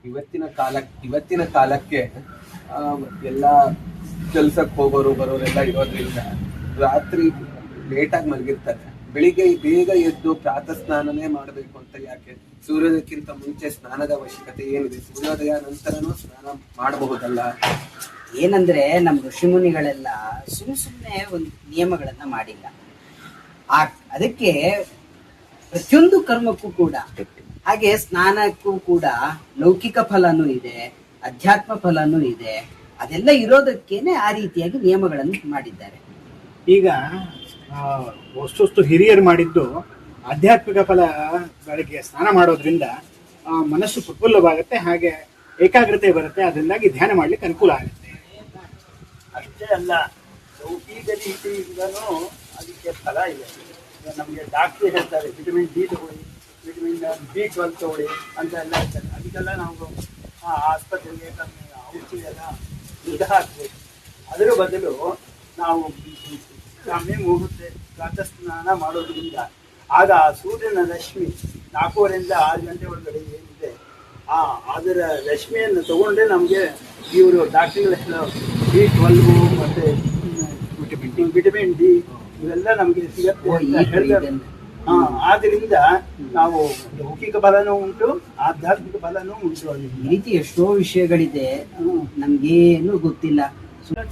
ಇವತ್ತಿನ ಕಾಲಕ್ಕೆ ಎಲ್ಲ ಕೆಲ್ಸಕ್ಕೆ ಹೋಗೋರು ಬರೋರೆಲ್ಲ ಇರೋದ್ರಿಂದ ರಾತ್ರಿ ಲೇಟಾಗಿ ಮಲಗಿರ್ತಾರೆ. ಬೆಳಿಗ್ಗೆ ಬೇಗ ಎದ್ದು ಪ್ರಾತಃ ಸ್ನಾನನೇ ಮಾಡಬೇಕು ಅಂತ ಯಾಕೆ? ಸೂರ್ಯೋದಯಕ್ಕಿಂತ ಮುಂಚೆ ಸ್ನಾನದ ಅವಶ್ಯಕತೆ ಏನಿದೆ? ಸೂರ್ಯೋದಯ ನಂತರನೂ ಸ್ನಾನ ಮಾಡಬಹುದಲ್ಲ? ಏನಂದ್ರೆ ನಮ್ಮ ಋಷಿಮುನಿಗಳೆಲ್ಲ ಸುಮ್ಮನೆ ಒಂದು ನಿಯಮಗಳನ್ನ ಮಾಡಿಲ್ಲ. ಅದಕ್ಕೆ ಪ್ರತಿಯೊಂದು ಕರ್ಮಕ್ಕೂ ಕೂಡ ಹಾಗೆ ಸ್ನಾನಕ್ಕೂ ಕೂಡ ಲೌಕಿಕ ಫಲನೂ ಇದೆ, ಅಧ್ಯಾತ್ಮ ಫಲನೂ ಇದೆ. ಅದೆಲ್ಲ ಇರೋದಕ್ಕೇನೆ ಆ ರೀತಿಯಾಗಿ ನಿಯಮಗಳನ್ನು ಮಾಡಿದ್ದಾರೆ. ಈಗ ವಸ್ತು ಹಿರಿಯರು ಮಾಡಿದ್ದು ಆಧ್ಯಾತ್ಮಿಕ ಫಲಗಳಿಗೆ ಸ್ನಾನ ಮಾಡೋದ್ರಿಂದ ಮನಸ್ಸು ಪ್ರಫುಲ್ಲವಾಗುತ್ತೆ, ಹಾಗೆ ಏಕಾಗ್ರತೆ ಬರುತ್ತೆ. ಅದರಿಂದಾಗಿ ಧ್ಯಾನ ಮಾಡ್ಲಿಕ್ಕೆ ಅನುಕೂಲ ಆಗುತ್ತೆ. ಅಷ್ಟೇ ಅಲ್ಲ, ಲೌಕಿಕ ರೀತಿಯಿಂದನೂ ಅದಕ್ಕೆ ಫಲ ಇದೆ. ನಮಗೆ ಡಾಕ್ಟ್ರು ಹೇಳ್ತಾರೆ ವಿಟಮಿನ್ ಡಿ ತಗೊಳ್ಳಿ, ವಿಟಮಿನ್ B12 ತಗೊಳ್ಳಿ ಅಂತ ಎಲ್ಲ ಹೇಳ್ತಾರೆ. ಅದಕ್ಕೆಲ್ಲ ನಾವು ಆಸ್ಪತ್ರೆಗೆ ಔಷಧಿ ಎಲ್ಲ ದುಡ್ಡು ಹಾಕಬೇಕು. ಅದರ ಬದಲು ನಾವು ಶಾಮಿ ಮುಹೂರ್ತ ಪ್ರಾತಃ ಸ್ನಾನ ಮಾಡೋದ್ರಿಂದ ಆಗ ಆ ಸೂರ್ಯನ ರಶ್ಮಿ 4ರಿಂದ 6 ಗಂಟೆ ಒಳಗಡೆ ಏನಿದೆ ಅದರ ರಶ್ಮಿಯನ್ನು ತಗೊಂಡ್ರೆ ನಮಗೆ ಇವರು ಡಾಕ್ಟರ್ಗಳೆಲ್ಲ B12 ಮತ್ತು ವಿಟಮಿನ್ ಡಿ ಇವೆಲ್ಲ ನಮಗೆ ಸಿಗತ್ತೆ ಅಂತ ಹೇಳ್ತಾರೆ. ಆದ್ದರಿಂದ ನಾವು ಲೌಕಿಕ ಫಲನೂ ಉಂಟು, ಆಧ್ಯಾತ್ಮಿಕ ಫಲನೂ ಉಂಟು. ಈ ರೀತಿ ಎಷ್ಟೋ ವಿಷಯಗಳಿದೆ, ನಮ್ಗೇನು ಗೊತ್ತಿಲ್ಲ.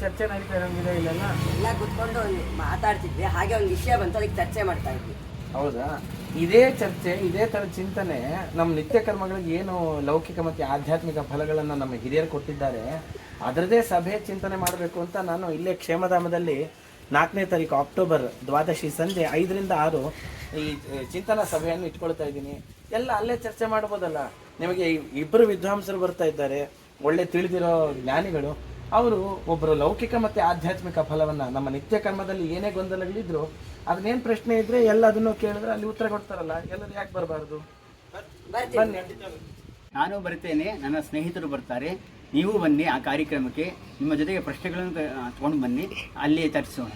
ಚರ್ಚೆ ನಡೀತಾ ಇರೋಂಗಿದೆ ಇಲ್ಲೆಲ್ಲ. ಎಲ್ಲ ಕುತ್ಕೊಂಡು ಮಾತಾಡ್ತಿದ್ವಿ, ಹಾಗೆ ಒಂದು ವಿಷಯ ಬಂತು, ಅದಕ್ಕೆ ಚರ್ಚೆ ಮಾಡ್ತಾ ಇದ್ವಿ. ಹೌದಾ? ಇದೇ ಚರ್ಚೆ, ಇದೇ ಥರ ಚಿಂತನೆ ನಮ್ಮ ನಿತ್ಯ ಕರ್ಮಗಳಿಗೆ ಏನು ಲೌಕಿಕ ಮತ್ತು ಆಧ್ಯಾತ್ಮಿಕ ಫಲಗಳನ್ನು ನಮ್ಮ ಹಿರಿಯರು ಕೊಟ್ಟಿದ್ದಾರೆ, ಅದರದೇ ಸಭೆ ಚಿಂತನೆ ಮಾಡಬೇಕು ಅಂತ ನಾನು ಇಲ್ಲೇ ಕ್ಷೇಮಧಾಮದಲ್ಲಿ 4ನೇ ತಾರೀಕು ಅಕ್ಟೋಬರ್ 12 ಸಂಜೆ 5ರಿಂದ 6 ಈ ಚಿಂತನಾ ಸಭೆಯನ್ನು ಇಟ್ಕೊಳ್ತಾ ಇದ್ದೀನಿ. ಎಲ್ಲ ಅಲ್ಲೇ ಚರ್ಚೆ ಮಾಡ್ಬೋದಲ್ಲ. ನಿಮಗೆ ಇಬ್ಬರು ವಿದ್ವಾಂಸರು ಬರ್ತಾ ಇದ್ದಾರೆ, ಒಳ್ಳೆ ತಿಳಿದಿರೋ ಜ್ಞಾನಿಗಳು. ಅವರು ಒಬ್ಬರು ಲೌಕಿಕ ಮತ್ತು ಆಧ್ಯಾತ್ಮಿಕ ಫಲವನ್ನು ನಮ್ಮ ನಿತ್ಯ ಕರ್ಮದಲ್ಲಿ ಏನೇ ಗೊಂದಲಗಳಿದ್ರು ಅದನ್ನೇನು ಪ್ರಶ್ನೆ ಇದ್ರೆ ಎಲ್ಲ ಅದನ್ನು ಕೇಳಿದ್ರೆ ಅಲ್ಲಿ ಉತ್ತರ ಕೊಡ್ತಾರಲ್ಲ. ಎಲ್ಲರೂ ಯಾಕೆ ಬರಬಾರ್ದು? ಬನ್ನಿ. ನಾನು ಬರ್ತೇನೆ, ನನ್ನ ಸ್ನೇಹಿತರು ಬರ್ತಾರೆ, ನೀವು ಬನ್ನಿ ಆ ಕಾರ್ಯಕ್ರಮಕ್ಕೆ. ನಿಮ್ಮ ಜೊತೆಗೆ ಪ್ರಶ್ನೆಗಳನ್ನು ತಗೊಂಡು ಬನ್ನಿ, ಅಲ್ಲಿಯೇ ಚರ್ಚಿಸೋಣ.